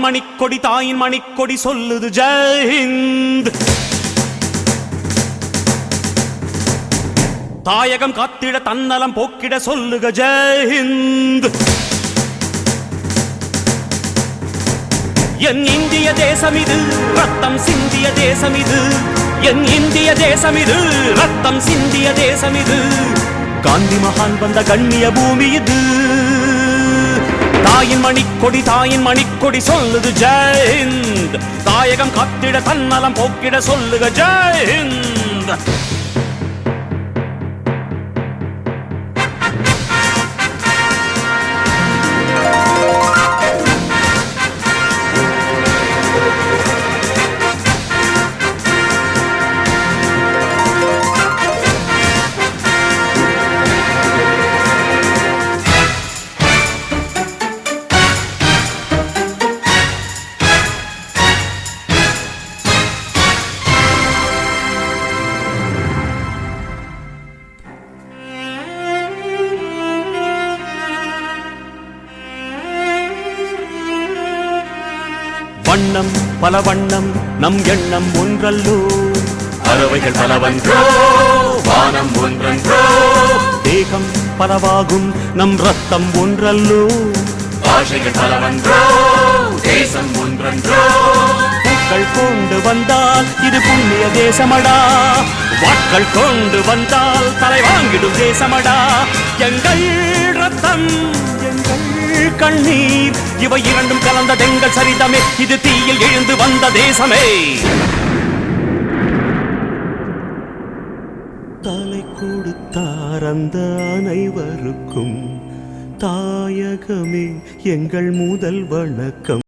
தாயின் மணிக்கொடி தாயின் மணிக்கொடி சொல்லுது ஜெய் ஹிந்த். தாயகம் காத்திட தன்னலம் போக்கிட சொல்லுக ஜெய் ஹிந்த். என் இந்திய தேசம் இது ரத்தம் சிந்திய தேசம் இது. என் இந்திய தேசம் இது ரத்தம் சிந்திய தேசம் இது. காந்தி மகான் வந்த கண்ணிய பூமி இது. தாயின் மணிக்கொடி சொல்லுது ஜெய் ஹிந்த். தாயகம் காத்திட தன்னலம் போக்கிட சொல்லுக ஜெய் ஹிந்த். வண்ணம் பல வண்ணம் நம் எண்ணம் ஒன்றல்லோ. பறவைகள் பலவன்றோ வானம் ஒன்றன்றோ. தேகம் பலவாகும் நம் ரத்தம் ஒன்றல்லோ. பாஷைகள் பலவன்றோ தேசம் ஒன்றன்றோ. பூக்கள் கொண்டு வந்தால் இது புண்ணிய தேசமடா. வாட்கள் கொண்டு வந்தால் தலை வாங்கிடும் தேசமடா. எங்கள் ரத்தம் எங்கள் கண்ணீர் இவை இரண்டும் கலந்த தெங்கள் சரிதமே. இது தீயில் எழுந்து வந்த தேசமே. தலை கொடுத்தார் அந்த அனைவருக்கும் தாயகமே எங்கள் முதல் வணக்கம்.